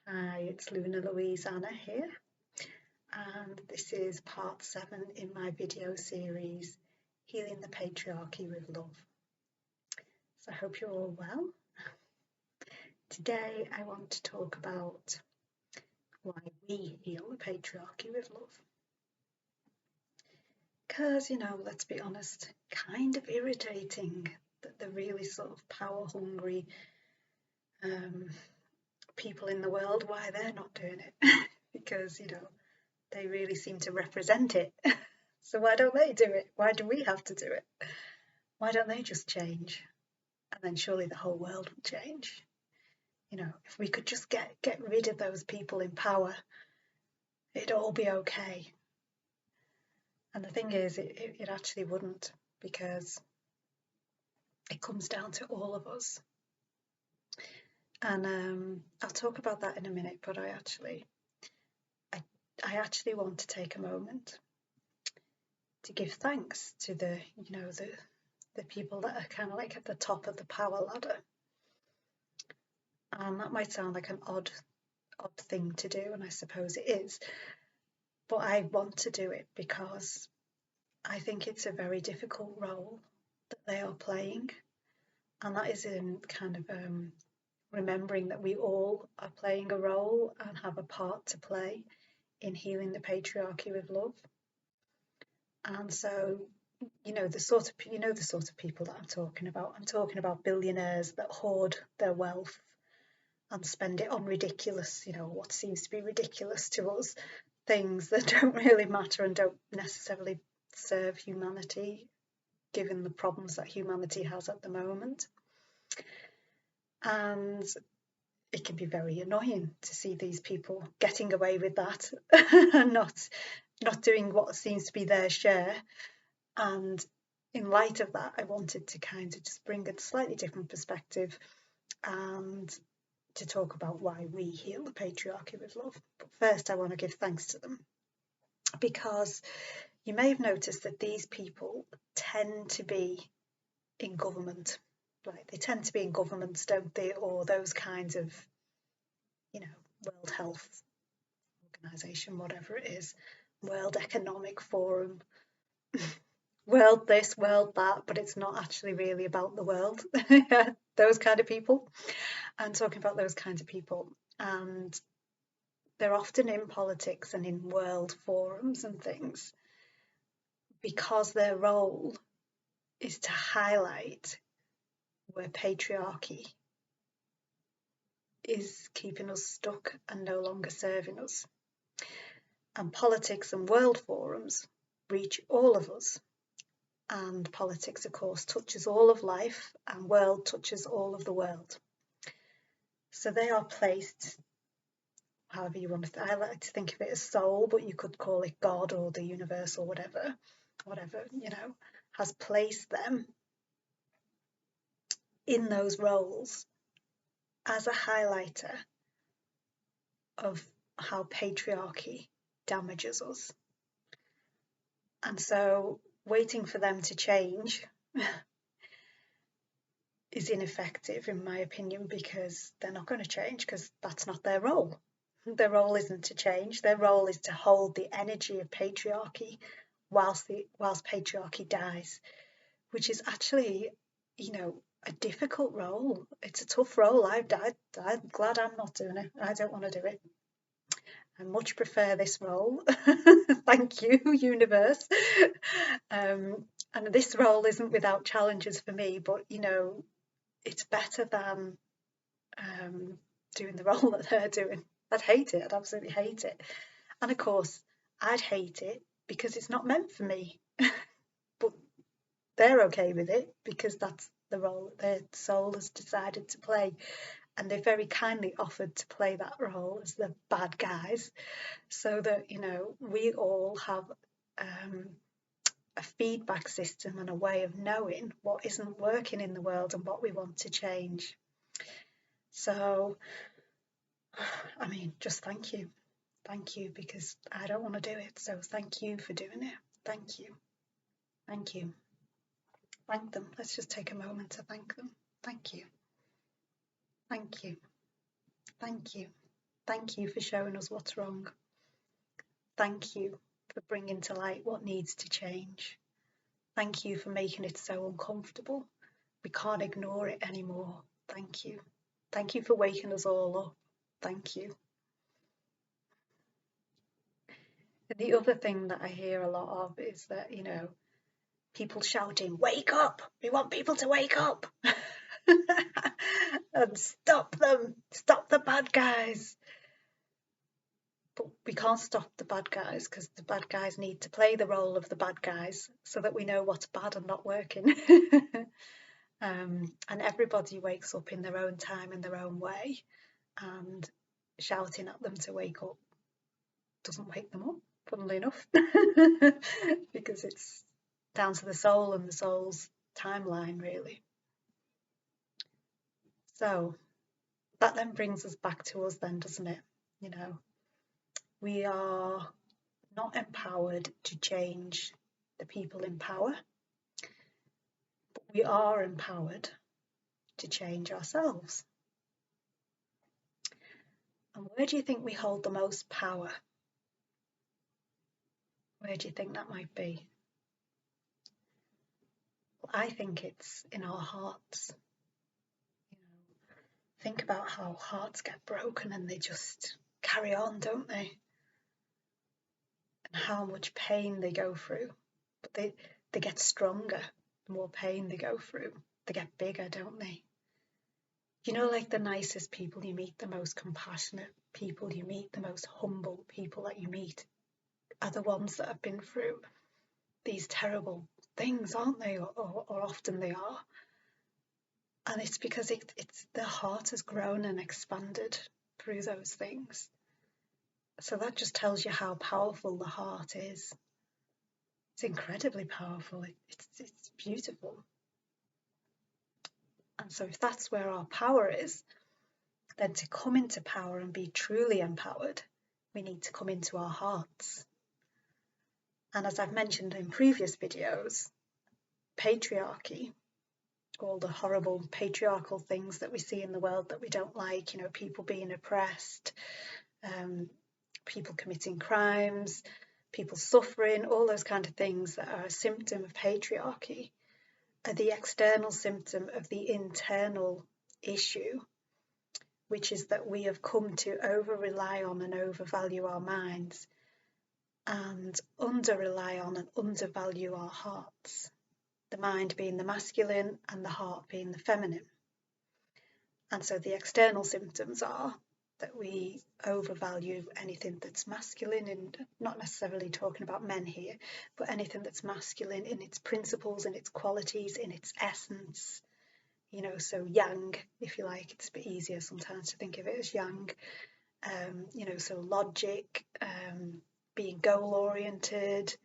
Hi, it's Luna Louise Anna here, and this is part 7 in my video series, Healing the Patriarchy with Love. So I hope you're all well. Today I want to talk about why we heal the patriarchy with love. Because, let's be honest, kind of irritating that the really sort of power-hungry people in the world, why they're not doing it. Because, they really seem to represent it. So why don't they do it? Why do we have to do it? Why don't they just change? And then surely the whole world will change. If we could just get rid of those people in power, it'd all be okay. And the thing is, it actually wouldn't, because it comes down to all of us. And I'll talk about that in a minute, but I actually want to take a moment to give thanks to the people that are kind of like at the top of the power ladder. And that might sound like an odd thing to do, and I suppose it is, but I want to do it because I think it's a very difficult role that they are playing, and that is in kind of remembering that we all are playing a role and have a part to play in healing the patriarchy with love. And so, the sort of people that I'm talking about billionaires that hoard their wealth and spend it on ridiculous, what seems to be ridiculous to us, things that don't really matter and don't necessarily serve humanity, given the problems that humanity has at the moment. And it can be very annoying to see these people getting away with that and not doing what seems to be their share. And in light of that, I wanted to kind of just bring a slightly different perspective and to talk about why we heal the patriarchy with love. But first, I want to give thanks to them, because you may have noticed that these people tend to be in government. Like, they tend to be in governments, don't they? Or those kinds of, World Health Organization, whatever it is, World Economic Forum, world this, world that, but it's not actually really about the world. Those kind of people. I'm talking about those kinds of people, and they're often in politics and in world forums and things because their role is to highlight where patriarchy is keeping us stuck and no longer serving us. And politics and world forums reach all of us. And politics, of course, touches all of life, and world touches all of the world. So they are placed, however you want to, I like to think of it as soul, but you could call it God or the universe or whatever, has placed them in those roles as a highlighter of how patriarchy damages us. And so waiting for them to change is ineffective, in my opinion, because they're not going to change, because that's not their role. Their role isn't to change. Their role is to hold the energy of patriarchy whilst patriarchy dies, which is actually, a difficult role. It's a tough role. I'm glad I'm not doing it. I don't want to do it. I much prefer this role. Thank you, universe. And this role isn't without challenges for me, but it's better than doing the role that they're doing. I'd hate it. I'd absolutely hate it. And of course, I'd hate it because it's not meant for me. But they're okay with it because that's the role that their soul has decided to play. And they very kindly offered to play that role as the bad guys, so that, we all have a feedback system and a way of knowing what isn't working in the world and what we want to change. So, I mean, just thank you, because I don't want to do it. So thank you for doing it. Thank you. Thank them. Let's just take a moment to thank them. Thank you. Thank you. Thank you. Thank you for showing us what's wrong. Thank you for bringing to light what needs to change. Thank you for making it so uncomfortable. We can't ignore it anymore. Thank you. Thank you for waking us all up. Thank you. And the other thing that I hear a lot of is that, people shouting, "Wake up! We want people to wake up!" and stop them, stop the bad guys. But we can't stop the bad guys because the bad guys need to play the role of the bad guys so that we know what's bad and not working. And everybody wakes up in their own time, in their own way, and shouting at them to wake up doesn't wake them up, funnily enough, because it's down to the soul and the soul's timeline, really. So that then brings us back to us then, doesn't it? We are not empowered to change the people in power, but we are empowered to change ourselves. And where do you think we hold the most power? Where do you think that might be? Well, I think it's in our hearts. Think about how hearts get broken and they just carry on, don't they? And how much pain they go through. But they get stronger the more pain they go through. They get bigger, don't they? Like the nicest people you meet, the most compassionate people you meet, the most humble people that you meet are the ones that have been through these terrible things, aren't they? Or often they are. And it's because it's their heart has grown and expanded through those things. So that just tells you how powerful the heart is. It's incredibly powerful. It's beautiful. And so if that's where our power is, then to come into power and be truly empowered, we need to come into our hearts. And as I've mentioned in previous videos, patriarchy, all the horrible patriarchal things that we see in the world that we don't like, people being oppressed, people committing crimes, people suffering, all those kind of things that are a symptom of patriarchy are the external symptom of the internal issue, which is that we have come to over-rely on and overvalue our minds and under-rely on and undervalue our hearts, the mind being the masculine and the heart being the feminine. And so the external symptoms are that we overvalue anything that's masculine, and not necessarily talking about men here, but anything that's masculine in its principles, in its qualities, in its essence. So yang, if you like, it's a bit easier sometimes to think of it as yang. So logic, being goal-oriented,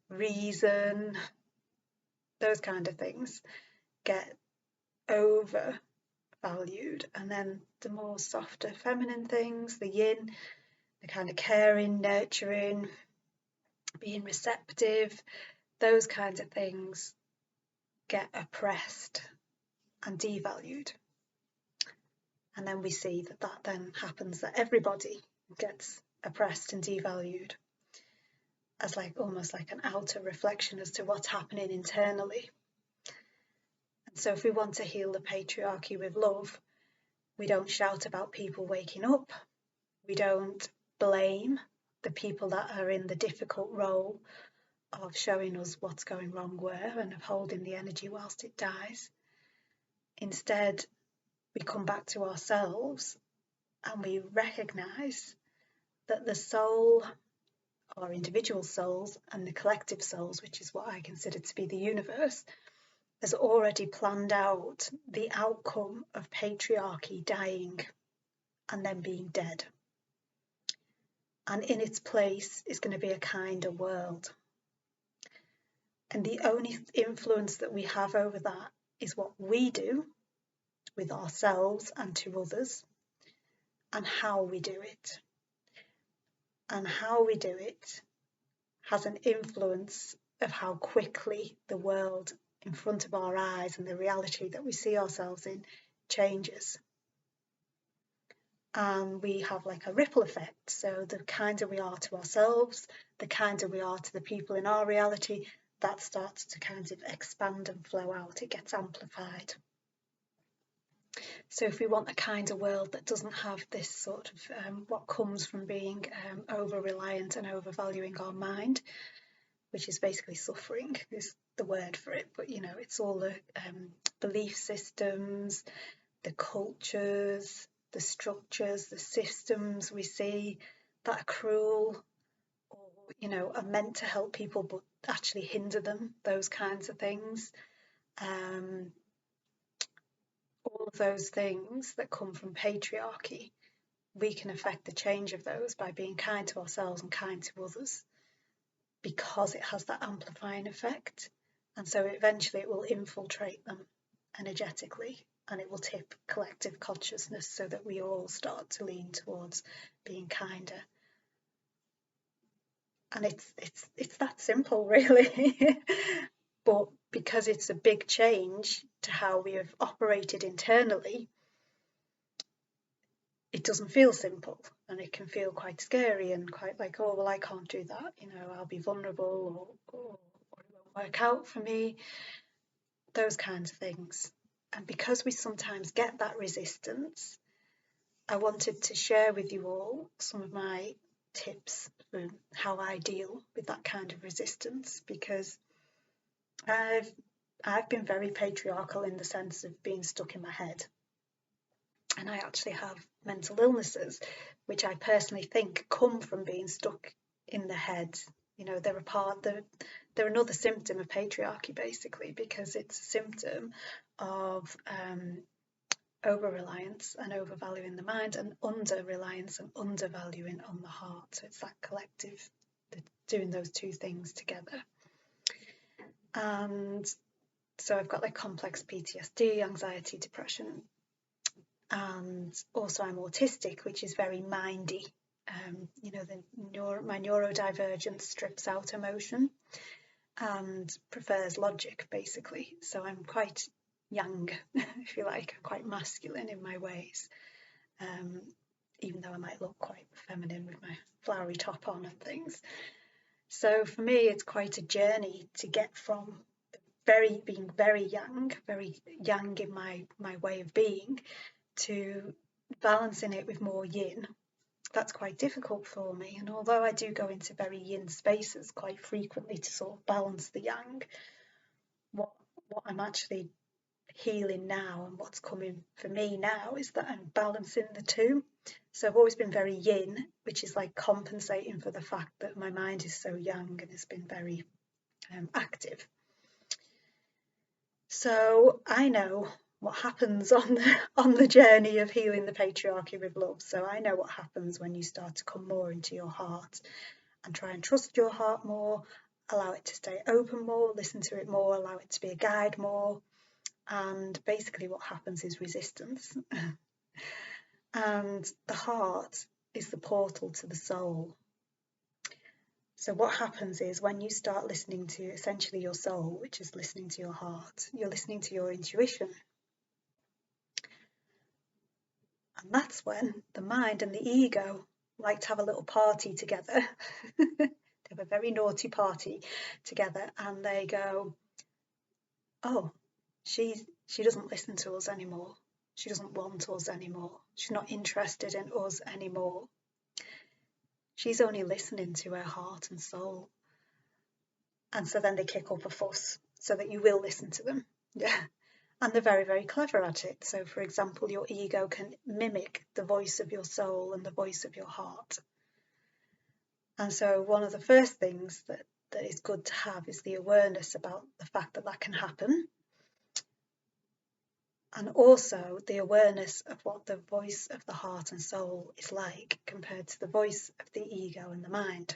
reason, those kind of things get overvalued. And then the more softer feminine things, the yin, the kind of caring, nurturing, being receptive, those kinds of things get oppressed and devalued. And then we see that then happens, that everybody gets oppressed and devalued as almost like an outer reflection as to what's happening internally. And so if we want to heal the patriarchy with love, we don't shout about people waking up. We don't blame the people that are in the difficult role of showing us what's going wrong where and of holding the energy whilst it dies. Instead, we come back to ourselves and we recognize that the soul, our individual souls, and the collective souls, which is what I consider to be the universe, has already planned out the outcome of patriarchy dying and then being dead. And in its place is going to be a kinder world. And the only influence that we have over that is what we do with ourselves and to others, and how we do it. And how we do it has an influence of how quickly the world in front of our eyes and the reality that we see ourselves in changes. and we have like a ripple effect. So the kinder we are to ourselves, the kinder we are to the people in our reality, that starts to kind of expand and flow out. It gets amplified. So if we want a kinder world that doesn't have this sort of what comes from being over-reliant and overvaluing our mind, which is basically suffering is the word for it, but it's all the belief systems, the cultures, the structures, the systems we see that are cruel or are meant to help people but actually hinder them, those kinds of things. All of those things that come from patriarchy, we can affect the change of those by being kind to ourselves and kind to others, because it has that amplifying effect. And so eventually it will infiltrate them energetically, and it will tip collective consciousness so that we all start to lean towards being kinder. And it's that simple, really. But because it's a big change to how we have operated internally, it doesn't feel simple, and it can feel quite scary and quite like, oh, well, I can't do that, I'll be vulnerable, or it won't work out for me, those kinds of things. And because we sometimes get that resistance, I wanted to share with you all some of my tips for how I deal with that kind of resistance, because I've been very patriarchal in the sense of being stuck in my head. And I actually have mental illnesses, which I personally think come from being stuck in the head. They're another symptom of patriarchy, basically, because it's a symptom of over-reliance and overvaluing the mind, and under-reliance and undervaluing on the heart. So it's that collective, doing those two things together. And so I've got like complex PTSD, anxiety, depression, and also I'm autistic, which is very mindy. My neurodivergence strips out emotion and prefers logic, basically. So I'm quite yang, if you like, quite masculine in my ways, even though I might look quite feminine with my flowery top on and things. So for me, it's quite a journey to get from being very yang in my way of being, to balancing it with more yin. That's quite difficult for me. And although I do go into very yin spaces quite frequently to sort of balance the yang, what I'm actually healing now and what's coming for me now is that I'm balancing the two. So I've always been very yin, which is like compensating for the fact that my mind is so yang and has been very active. So I know what happens on the journey of healing the patriarchy with love. So I know what happens when you start to come more into your heart and try and trust your heart more, allow it to stay open more, listen to it more, allow it to be a guide more. And basically what happens is resistance. And the heart is the portal to the soul. So what happens is when you start listening to essentially your soul, which is listening to your heart, you're listening to your intuition. And that's when the mind and the ego like to have a little party together. They have a very naughty party together, and they go, oh, she doesn't listen to us anymore. She doesn't want us anymore. She's not interested in us anymore. She's only listening to her heart and soul. And so then they kick up a fuss so that you will listen to them. Yeah. And they're very, very clever at it. So, for example, your ego can mimic the voice of your soul and the voice of your heart. And so one of the first things that is good to have is the awareness about the fact that can happen. And also the awareness of what the voice of the heart and soul is like compared to the voice of the ego and the mind.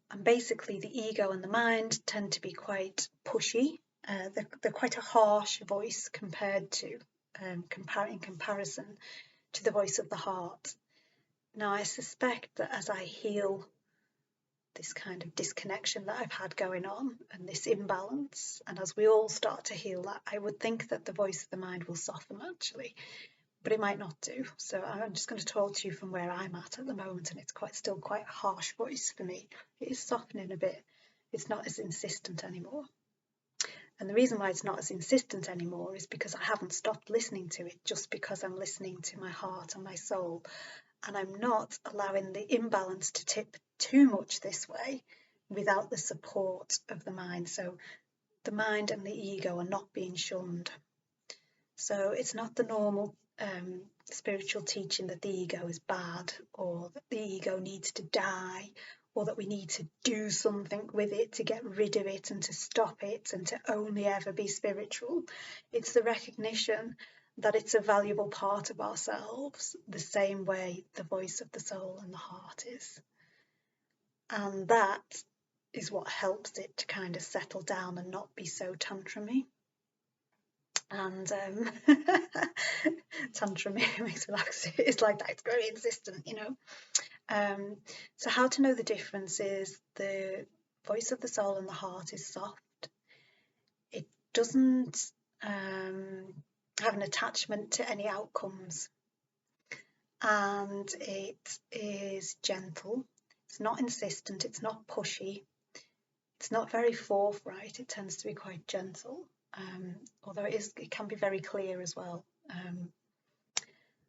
And basically the ego and the mind tend to be quite pushy. They're quite a harsh voice compared to, in comparison to the voice of the heart. Now I suspect that as I heal this kind of disconnection that I've had going on and this imbalance, and as we all start to heal that, I would think that the voice of the mind will soften actually, but it might not do. So I'm just going to talk to you from where I'm at the moment, and it's still quite a harsh voice for me. It is softening a bit. It's not as insistent anymore. And the reason why it's not as insistent anymore is because I haven't stopped listening to it, just because I'm listening to my heart and my soul. And I'm not allowing the imbalance to tip too much this way without the support of the mind. So the mind and the ego are not being shunned. So it's not the normal spiritual teaching that the ego is bad, or that the ego needs to die, or that we need to do something with it to get rid of it and to stop it and to only ever be spiritual. It's the recognition that it's a valuable part of ourselves, the same way the voice of the soul and the heart is. And that is what helps it to kind of settle down and not be so tantrumy. And tantrum makes me laugh. It's like that, it's very insistent, you know. So how to know the difference is the voice of the soul and the heart is soft. It doesn't have an attachment to any outcomes, and it is gentle. It's not insistent, it's not pushy, it's not very forthright. It tends to be quite gentle. Although it can be very clear as well.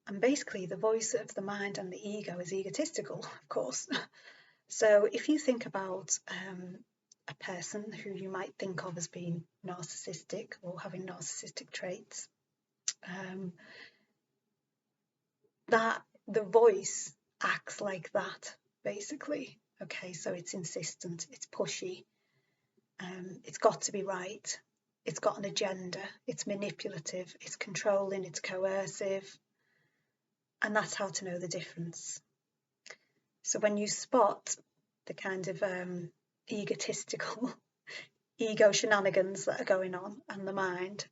And basically the voice of the mind and the ego is egotistical, of course. So if you think about a person who you might think of as being narcissistic or having narcissistic traits, that the voice acts like that, basically. Okay, so it's insistent, it's pushy, it's got to be right, it's got an agenda, it's manipulative, it's controlling, it's coercive, and that's how to know the difference. So when you spot the kind of egotistical ego shenanigans that are going on, and the mind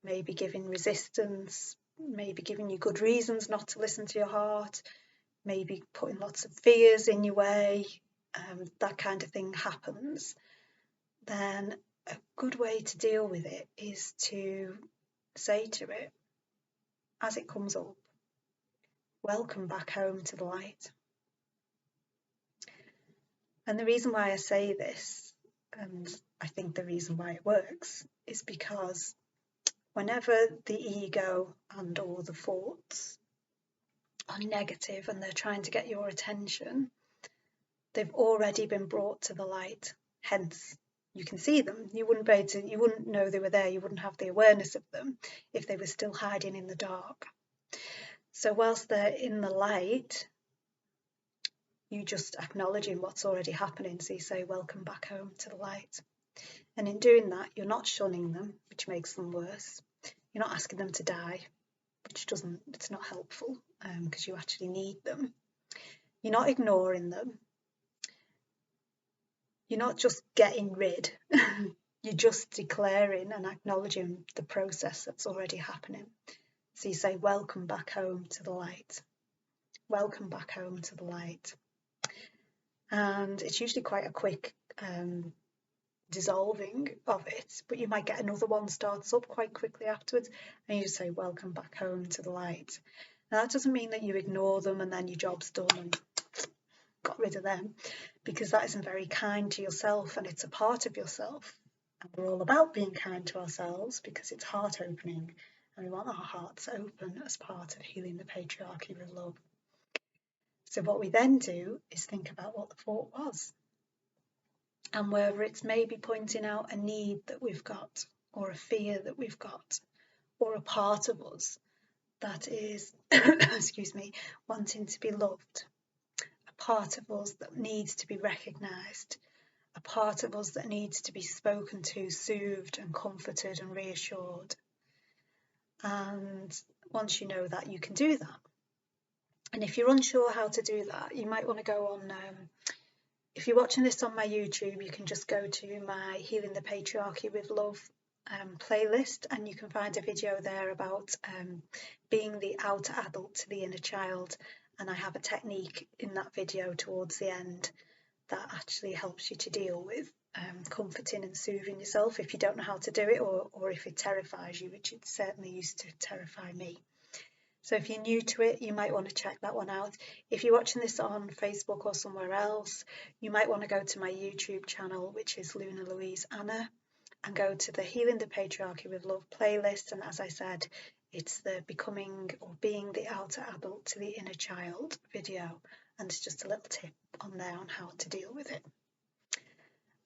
maybe giving resistance, maybe giving you good reasons not to listen to your heart, maybe putting lots of fears in your way, that kind of thing happens, then a good way to deal with it is to say to it, as it comes up, welcome back home to the light. And the reason why I say this, and I think the reason why it works, is because whenever the ego and all the thoughts are negative and they're trying to get your attention, they've already been brought to the light. Hence, you can see them. You wouldn't know they were there. You wouldn't have the awareness of them if they were still hiding in the dark. So whilst they're in the light, you just acknowledging what's already happening. So you say, welcome back home to the light. And in doing that, you're not shunning them, which makes them worse. You're not asking them to die, it's not helpful, because you actually need them. You're not ignoring them. You're not just getting rid. You're just declaring and acknowledging the process that's already happening. So you say, welcome back home to the light. Welcome back home to the light. And it's usually quite a quick dissolving of it, but you might get another one starts up quite quickly afterwards, and you just say, welcome back home to the light. Now, that doesn't mean that you ignore them and then your job's done and got rid of them, because that isn't very kind to yourself, and it's a part of yourself. And we're all about being kind to ourselves because it's heart opening, and we want our hearts open as part of healing the patriarchy with love. So what we then do is think about what the thought was, and whether it's maybe pointing out a need that we've got, or a fear that we've got, or a part of us that is excuse me, wanting to be loved, a part of us that needs to be recognized, a part of us that needs to be spoken to, soothed and comforted and reassured. And once you know that, you can do that. And if you're unsure how to do that, you might want to go on, if you're watching this on my YouTube, you can just go to my Healing the Patriarchy with Love playlist, and you can find a video there about being the outer adult to the inner child. And I have a technique in that video towards the end that actually helps you to deal with comforting and soothing yourself if you don't know how to do it, or if it terrifies you, which it certainly used to terrify me. So if you're new to it, you might want to check that one out. If you're watching this on Facebook or somewhere else, you might want to go to my YouTube channel, which is Luna Louise Anna, and go to the Healing the Patriarchy with Love playlist. And as I said, it's the Becoming or Being the Outer Adult to the Inner Child video. And it's just a little tip on there on how to deal with it.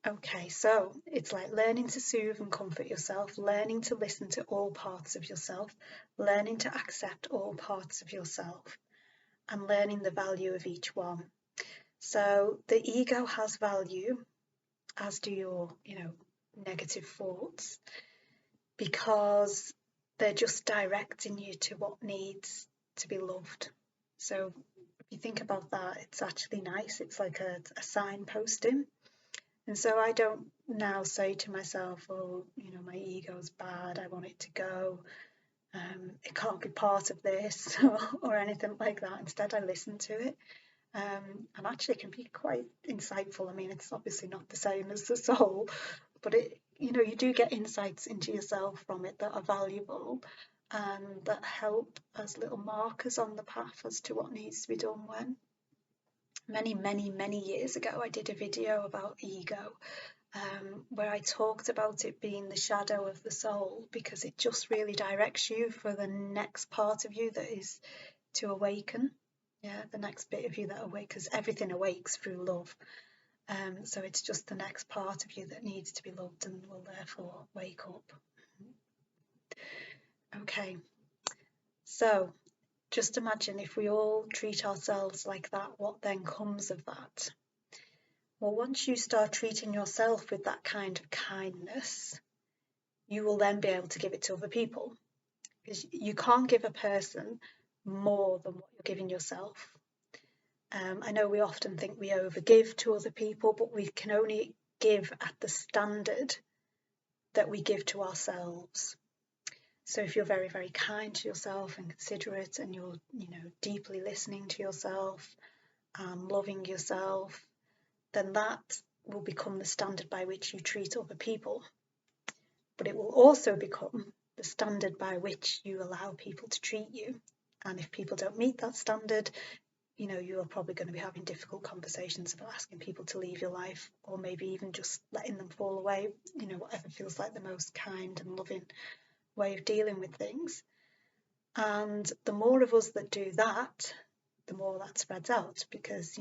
Okay, so it's like learning to soothe and comfort yourself, learning to listen to all parts of yourself, learning to accept all parts of yourself, and learning the value of each one. So the ego has value, as do your, negative thoughts, because they're just directing you to what needs to be loved. So if you think about that, it's actually nice. It's like a signposting. And so I don't now say to myself, oh, my ego's bad, I want it to go, it can't be part of this or anything like that. Instead, I listen to it, and actually can be quite insightful. I mean, it's obviously not the same as the soul, but you do get insights into yourself from it that are valuable and that help as little markers on the path as to what needs to be done when. Many years ago, I did a video about ego, where I talked about it being the shadow of the soul, because it just really directs you for the next part of you that is to awaken. Yeah, the next bit of you that awakes, because everything awakes through love. So it's just the next part of you that needs to be loved and will therefore wake up. Okay, so just imagine if we all treat ourselves like that, what then comes of that? Well, once you start treating yourself with that kind of kindness, you will then be able to give it to other people, because you can't give a person more than what you're giving yourself. I know we often think we overgive to other people, but we can only give at the standard that we give to ourselves. So if you're very, very kind to yourself and considerate, and you're, deeply listening to yourself and loving yourself, then that will become the standard by which you treat other people. But it will also become the standard by which you allow people to treat you. And if people don't meet that standard, you are probably going to be having difficult conversations about asking people to leave your life, or maybe even just letting them fall away, whatever feels like the most kind and loving way of dealing with things. And the more of us that do that, the more that spreads out, because,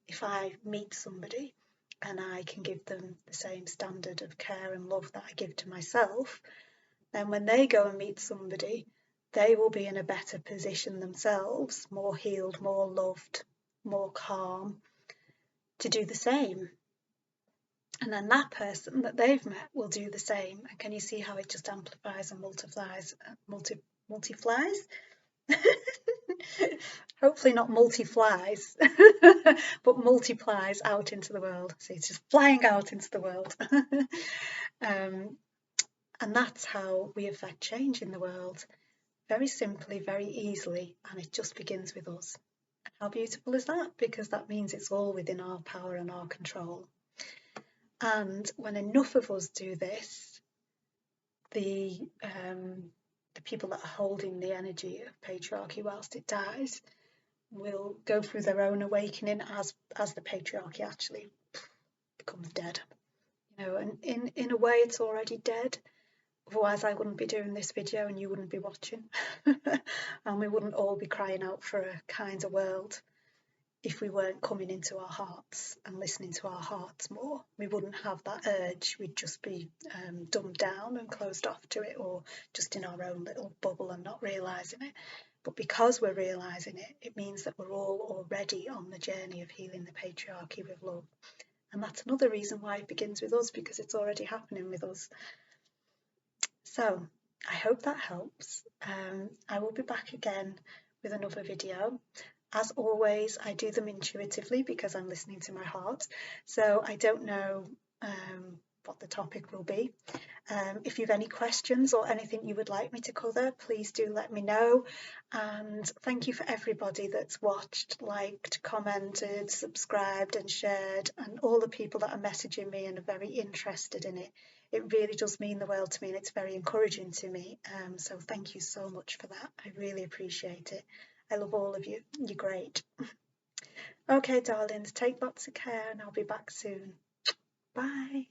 if I meet somebody and I can give them the same standard of care and love that I give to myself, then when they go and meet somebody, they will be in a better position themselves, more healed, more loved, more calm, to do the same. And then that person that they've met will do the same. And can you see how it just amplifies and multiplies? Hopefully not multi-flies, but multiplies out into the world. So it's just flying out into the world. And that's how we affect change in the world. Very simply, very easily, and it just begins with us. How beautiful is that? Because that means it's all within our power and our control. And when enough of us do this, the people that are holding the energy of patriarchy whilst it dies will go through their own awakening as the patriarchy actually becomes dead. And in a way it's already dead. Otherwise I wouldn't be doing this video and you wouldn't be watching. And we wouldn't all be crying out for a kinder world if we weren't coming into our hearts and listening to our hearts more. We wouldn't have that urge. We'd just be dumbed down and closed off to it, or just in our own little bubble and not realising it. But because we're realising it, it means that we're all already on the journey of healing the patriarchy with love. And that's another reason why it begins with us, because it's already happening with us. So I hope that helps. I will be back again with another video. As always, I do them intuitively because I'm listening to my heart. So I don't know what the topic will be. If you have any questions or anything you would like me to cover, please do let me know. And thank you for everybody that's watched, liked, commented, subscribed and shared, and all the people that are messaging me and are very interested in it. it really does mean the world to me, and it's very encouraging to me. So thank you so much for that. I really appreciate it. I love all of you. You're great. Okay, darlings, take lots of care, and I'll be back soon. Bye.